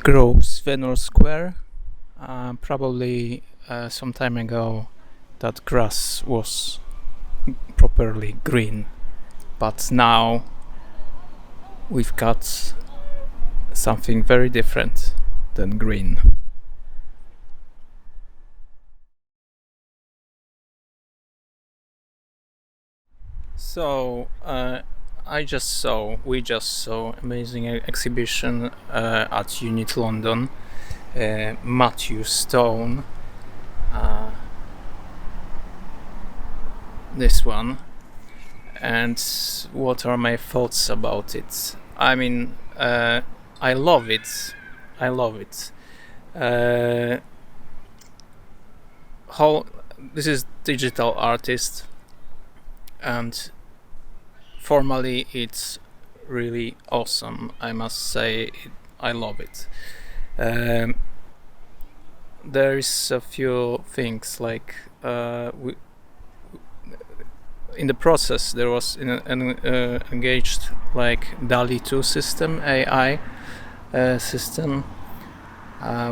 grows Venus Square. Probably some time ago that grass was properly green, but now we've got something very different than green. So we just saw amazing exhibition at Unit London. Matthew Stone, this one, and what are my thoughts about it? I mean, I love it. How this is digital artist, and formally it's really awesome. I must say, I love it. There is a few things like in the process there was an engaged like DALL-E 2 system, AI system,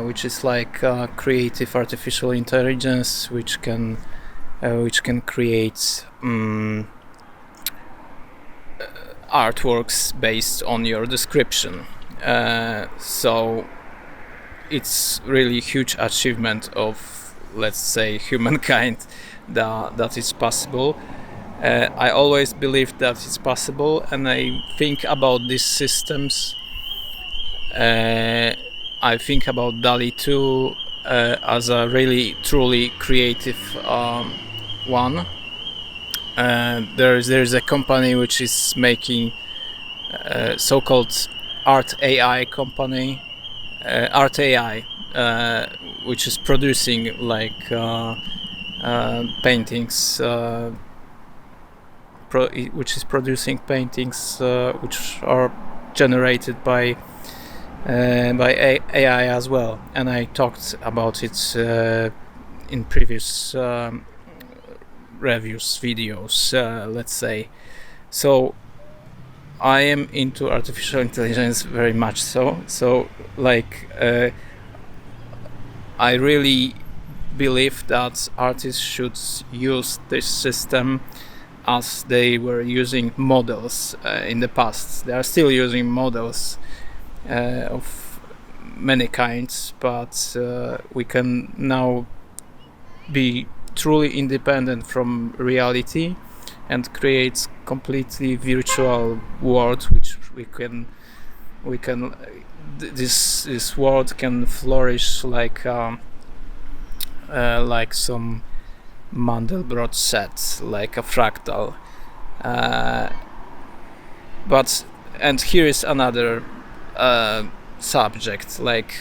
which is like creative artificial intelligence, which can create artworks based on your description. So it's really huge achievement of, let's say, humankind that is possible. I always believed that it's possible, and I think about these systems. I think about DALL-E 2 as a really truly creative one. There's a company which is making so-called Art AI company, Art AI, which is producing like paintings, which is producing paintings which are generated by AI as well. And I talked about it in previous reviews, videos, let's say. So I am into artificial intelligence very much so like I really believe that artists should use this system as they were using models in the past. They are still using models of many kinds, but we can now be truly independent from reality and create completely virtual world, which we can this world can flourish like some Mandelbrot set, like a fractal. But and here is another subject, like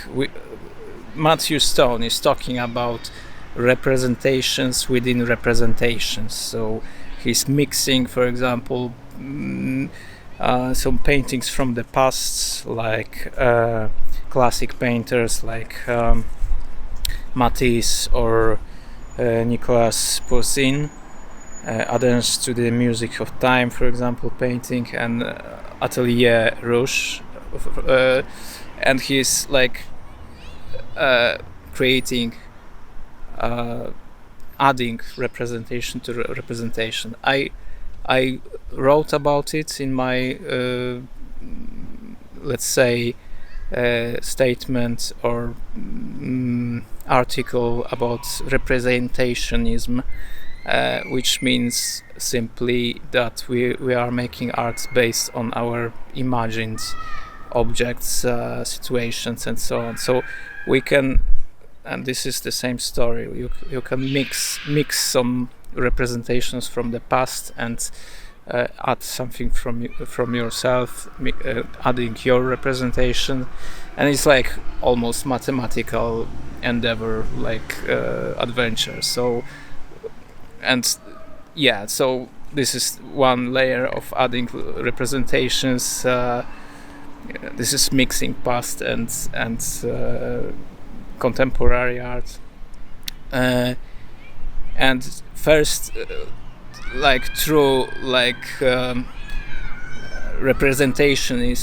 Matthew Stone is talking about representations within representations. So he's mixing, for example, some paintings from the past, like classic painters like Matisse or Nicolas Poussin, adherence to the music of time, for example, painting, and Atelier Rouge, and he's like creating, adding representation to representation. I wrote about it in my let's say statement or article about representationism, which means simply that we are making art based on our imagined objects, situations, and so on. So we can, and this is the same story, you can mix some representations from the past and add something from yourself, adding your representation, and it's like almost mathematical endeavor, like adventure. So so this is one layer of adding representations. This is mixing past and contemporary art, and first like true like representation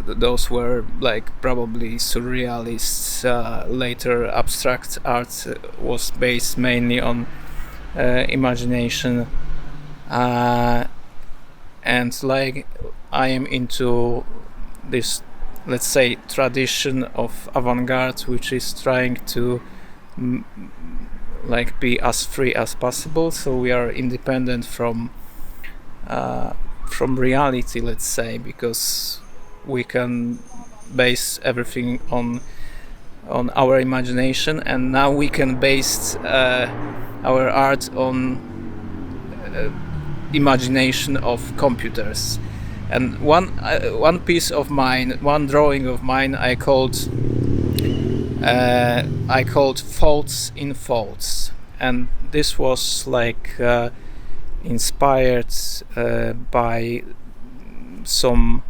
those were like probably surrealists. Later abstract art was based mainly on imagination, and like I am into this, let's say, tradition of avant-garde, which is trying to like be as free as possible, so we are independent from reality, let's say, because we can base everything on our imagination, and now we can base our art on imagination of computers. And one piece of mine, one drawing of mine, I called faults in faults, and this was like inspired by some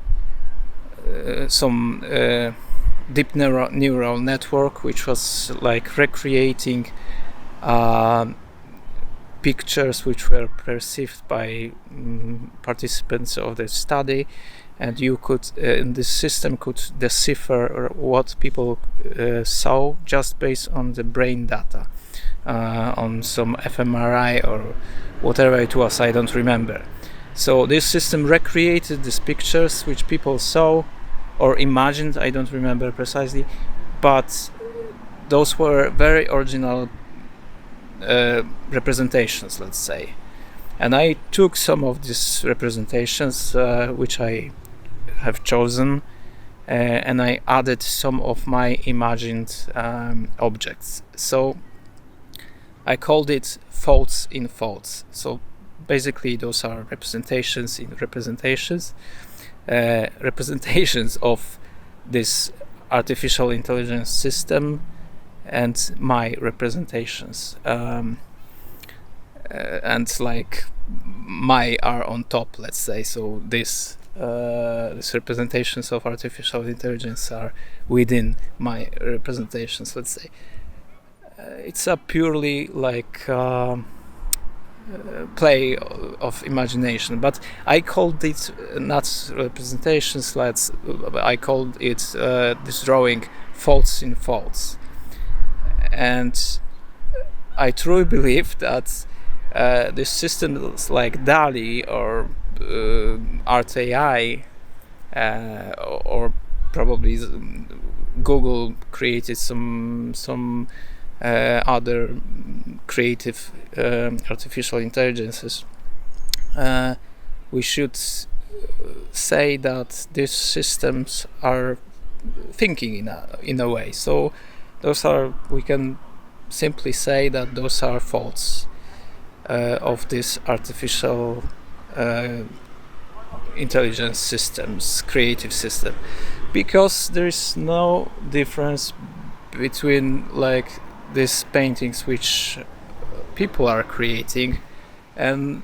deep neural network, which was like recreating pictures which were perceived by participants of the study, and you could this system could decipher what people saw just based on the brain data, on some fMRI or whatever it was, I don't remember. So this system recreated these pictures which people saw or imagined, I don't remember precisely, but those were very original representations, let's say. And I took some of these representations which I have chosen, and I added some of my imagined objects. So I called it faults in faults. So basically those are representations in representations, representations of this artificial intelligence system and my representations, and like my are on top, let's say. So these representations of artificial intelligence are within my representations, let's say. It's a purely like play of imagination, but I called it not representations. I called it this drawing faults in faults, and I truly believe that these systems like DALI or Art AI, or probably Google created some other creative artificial intelligences. We should say that these systems are thinking in a way. So we can simply say that those are faults of this artificial intelligence systems, creative system, because there is no difference between like these paintings which people are creating and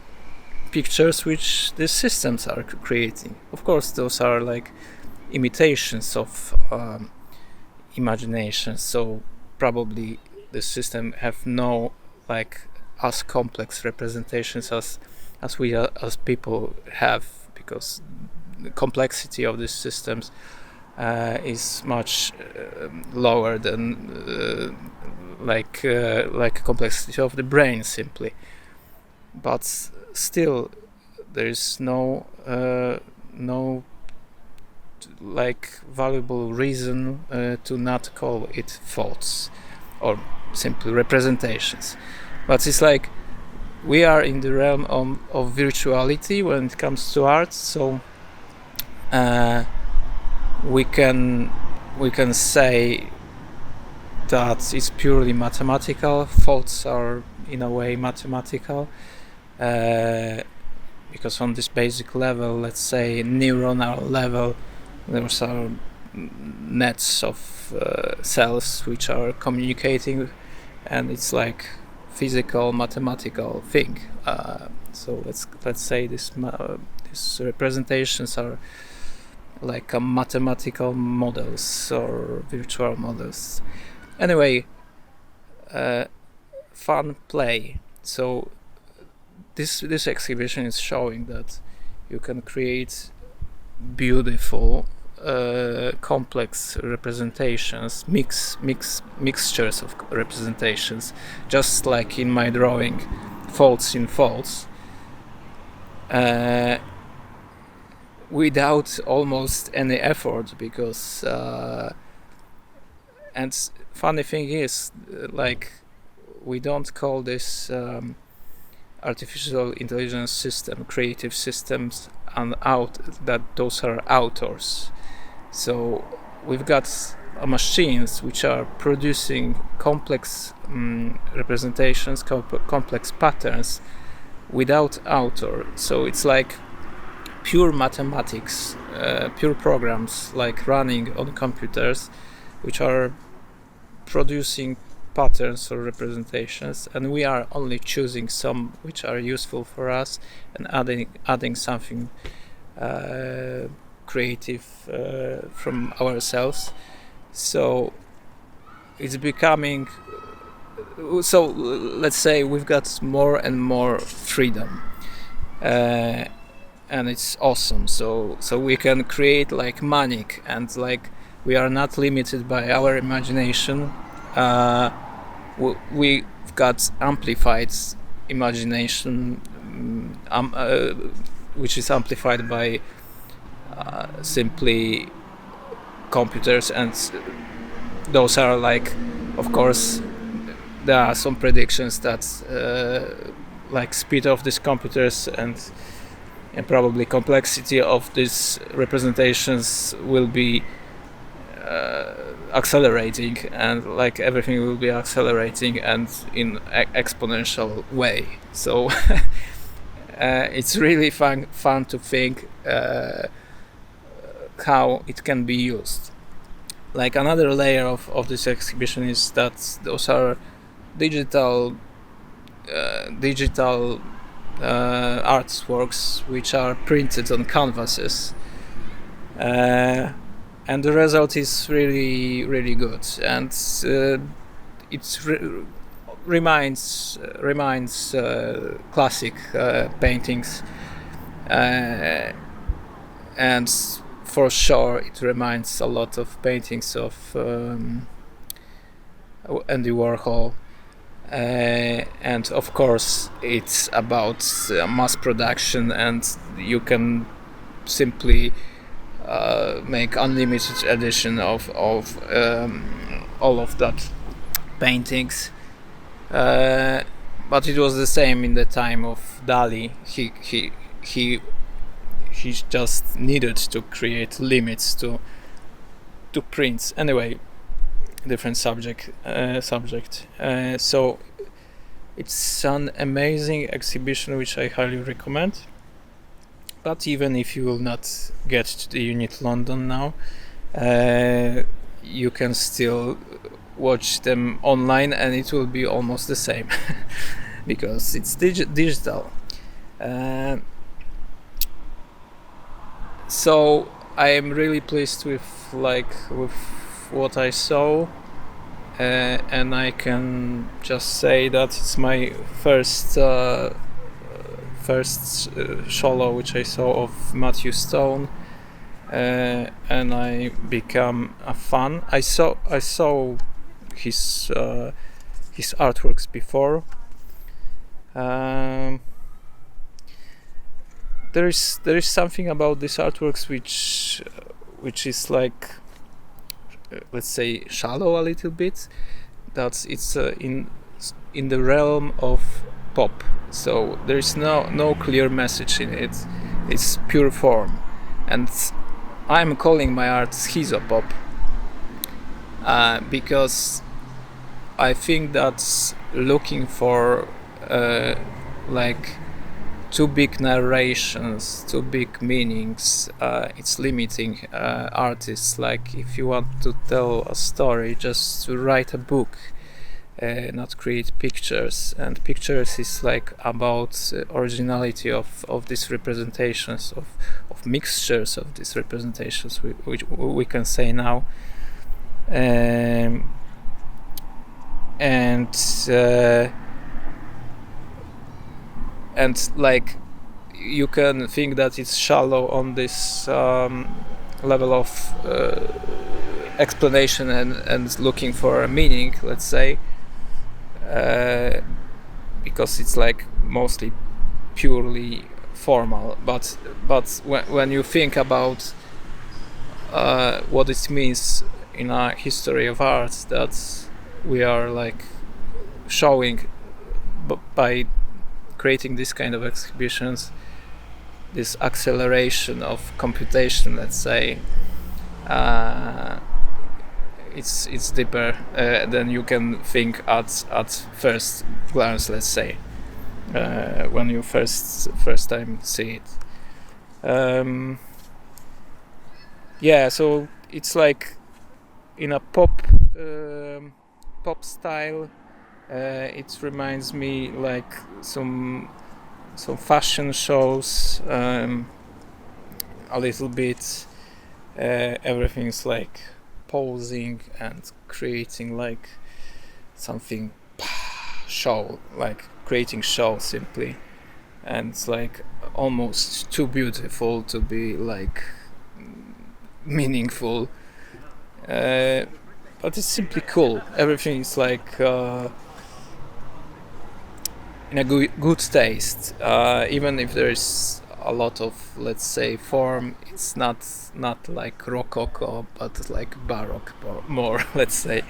pictures which these systems are creating. Of course, those are like imitations of imagination, so probably the system have no like as complex representations as we as people have, because the complexity of these systems is much lower than like complexity of the brain simply. But still, there is no like valuable reason to not call it faults or simply representations. But it's like we are in the realm of virtuality when it comes to art, so we can say that it's purely mathematical. Faults are in a way mathematical, because on this basic level, let's say neuronal level, there are nets of cells which are communicating, and it's like physical mathematical thing. So let's say these representations are like mathematical models or virtual models. Anyway, fun play. So this exhibition is showing that you can create beautiful complex representations, mixtures of representations, just like in my drawing, faults in faults, without almost any effort, because and funny thing is, like, we don't call this artificial intelligence system, creative systems, and those are authors. So we've got machines which are producing complex representations, complex patterns without author. So it's like pure mathematics, pure programs like running on computers, which are producing patterns or representations, and we are only choosing some which are useful for us and adding something creative from ourselves. So it's becoming, so let's say we've got more and more freedom, and it's awesome. So we can create like manic, and like we are not limited by our imagination. We've got amplified imagination, which is amplified by simply computers, and those are like, of course, there are some predictions that like speed of these computers and probably complexity of these representations will be accelerating, and like everything will be accelerating and in exponential way. So it's really fun to think how it can be used. Like another layer of this exhibition is that those are digital artworks which are printed on canvases, and the result is really good, and it reminds classic paintings, and for sure it reminds a lot of paintings of Andy Warhol, and of course it's about mass production, and you can simply make unlimited edition of all of that paintings, but it was the same in the time of Dali. He just needed to create limits to prints. Anyway, different subject. So it's an amazing exhibition which I highly recommend. But even if you will not get to the Unit London now, you can still watch them online, and it will be almost the same because it's digital. So I am really pleased with what I saw, and I can just say that it's my first solo which I saw of Matthew Stone, and I become a fan. I saw his artworks before. There is something about these artworks which is like, let's say, shallow a little bit. That it's in the realm of pop. So there is no clear message in it. It's pure form, and I'm calling my art Heesoo pop because I think that's looking for like too big narrations, too big meanings. It's limiting artists. Like, if you want to tell a story, just to write a book, not create pictures. And pictures is like about originality of these representations, of mixtures of these representations, which we can say now. And like you can think that it's shallow on this level of explanation and looking for a meaning, let's say, because it's like mostly purely formal. But when you think about what it means in a history of art, that we are like showing by creating this kind of exhibitions, this acceleration of computation, let's say, it's deeper than you can think at first glance, let's say, when you first time see it. Yeah, so it's like in a pop style. It reminds me like some fashion shows, a little bit. Everything's like posing and creating like something show, like creating show simply, and it's like almost too beautiful to be like meaningful, but it's simply cool. Everything is like in a good taste, even if there's a lot of, let's say, form. It's not like rococo, but like baroque more let's say.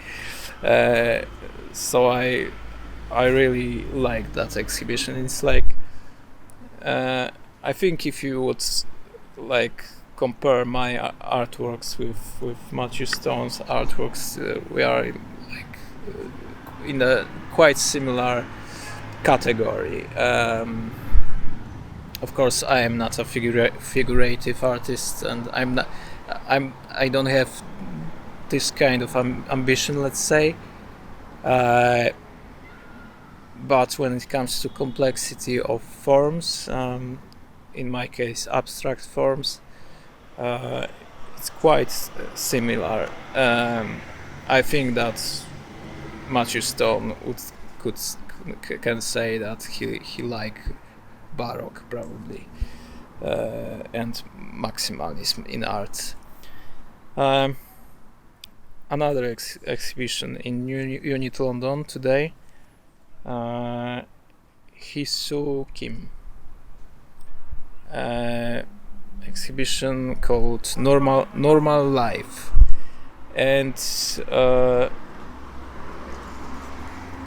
So I really like that exhibition. It's like I think if you would like compare my artworks with Matthew Stone's artworks, we are like in a quite similar category. Of course, I am not a figurative artist, and I don't have this kind of ambition, let's say. But when it comes to complexity of forms, in my case, abstract forms, it's quite similar. I think that Matthew Stone can say that he like Baroque probably, and maximalism in art. Another exhibition in Unit London today, Heesoo Kim, exhibition called Normal Life, and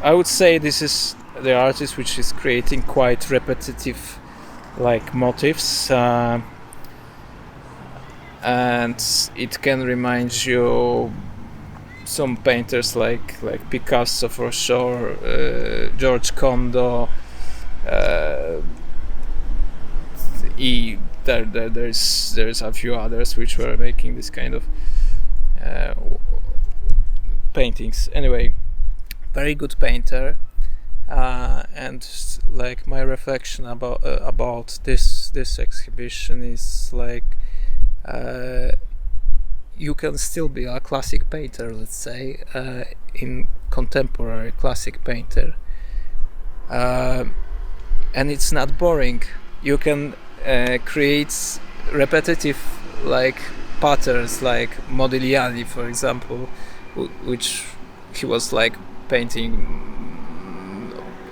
I would say this is the artist which is creating quite repetitive like motifs, and it can remind you some painters like Picasso for sure, George Condo, there's a few others which were making this kind of paintings. Anyway, very good painter, and like my reflection about this exhibition is like you can still be a classic painter, let's say, in contemporary classic painter, and it's not boring. You can create repetitive like patterns, like Modigliani, for example, which he was like painting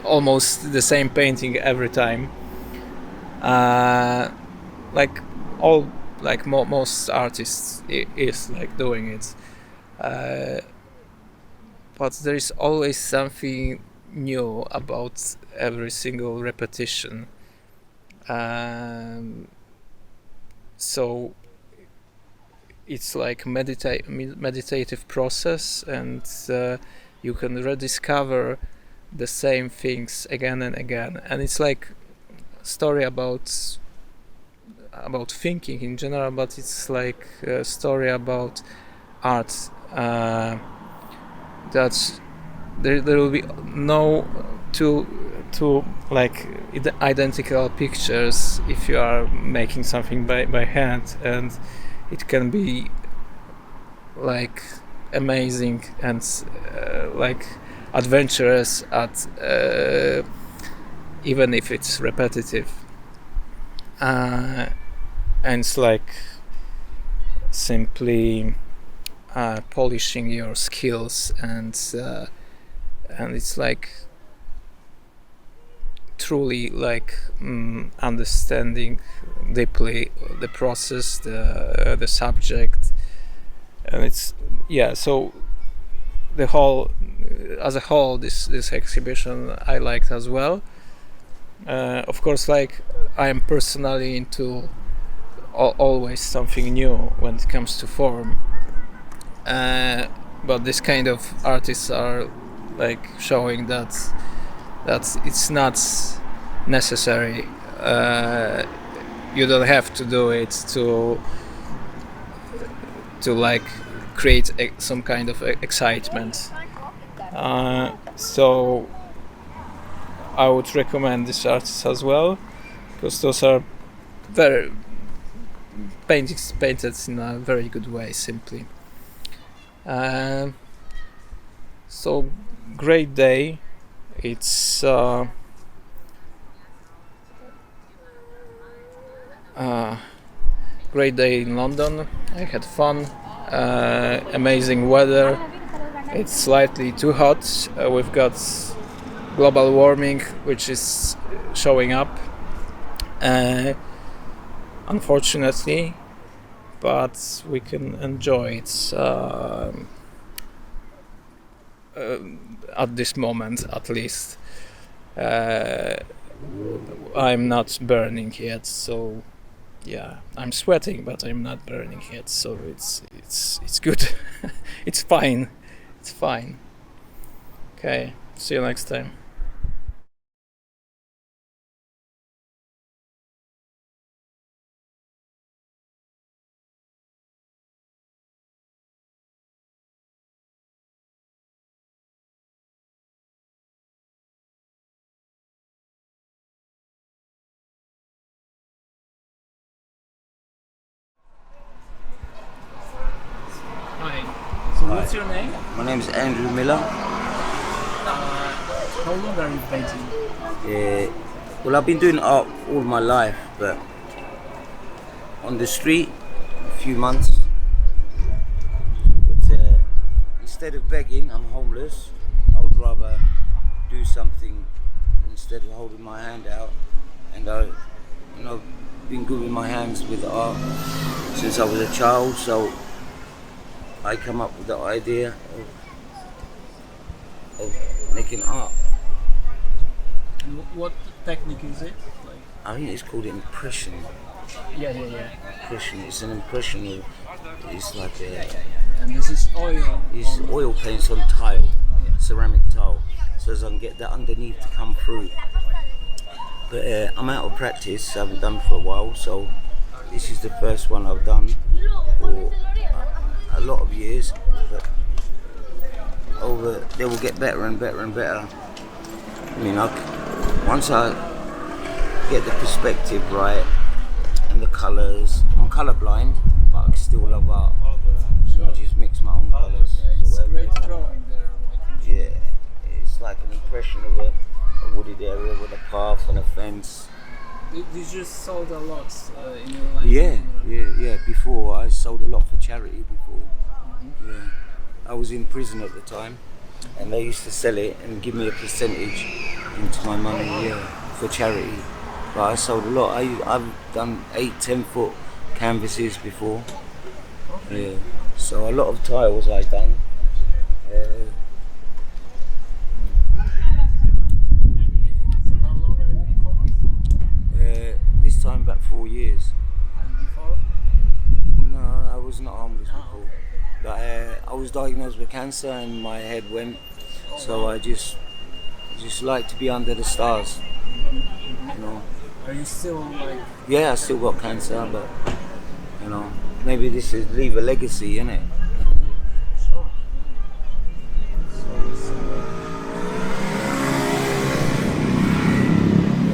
almost the same painting every time, like all like most artists is like doing it, but there is always something new about every single repetition, so it's like meditative process, and you can rediscover the same things again and again, and it's like a story about thinking in general, but it's like a story about art, that there will be no two like identical pictures if you are making something by hand, and it can be like amazing and like adventurous at even if it's repetitive. and it's like simply polishing your skills, and it's like truly like understanding deeply the process, the subject, and it's so the whole as a whole this exhibition I liked as well. Of course, like I am personally into always something new when it comes to form, but this kind of artists are like showing that it's not necessary. You don't have to do it to like create some kind of excitement. So I would recommend this artist as well, because those are very paintings painted in a very good way, simply. So great day. It's great day in London. I had fun. Amazing weather. It's slightly too hot. We've got global warming, which is showing up, unfortunately, but we can enjoy it at this moment, at least. I'm not burning yet, so yeah, I'm sweating, but I'm not burning yet, so it's good. It's fine. Okay, see you next time. Hi. So what's your name? My name is Andrew Miller. How long are you painting? Well, I've been doing art all my life, but on the street, a few months. But instead of begging, I'm homeless. I would rather do something instead of holding my hand out. And I've been good with my hands with art since I was a child, so I come up with the idea of making art. And what technique is it? Like, I think it's called impression. yeah. Impression. It's an impression of. It's like a. And this is oil. It's oil paints on tile, ceramic tile, so as I can get that underneath to come through. But I'm out of practice. I haven't done for a while, so this is the first one I've done for a lot of years. But they will get better and better and better. I mean, once I get the perspective right and the colours, I'm colourblind, but I still love art. So I just mix my own colours. It's great drawing there. Yeah, it's like an impression of a wooded area with a path and a fence. You just sold a lot in your life. Yeah. Before I sold a lot for charity. Yeah, I was in prison at the time, and they used to sell it and give me a percentage into my money, for charity. But I sold a lot. I've done 8-10 foot canvases before. Yeah, so a lot of tiles I've done. So how long are you homeless? This time about 4 years. And before? No, I was not homeless before. But I was diagnosed with cancer and my head went. So I just like to be under the stars. Are you still like? Yeah, I still got cancer, but maybe this is leave a legacy, innit? Sure.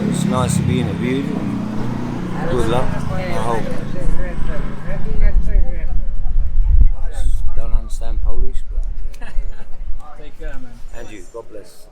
It's nice to be interviewed. Good luck. I hope. Don't understand Polish, but Take care, man. and you. God bless.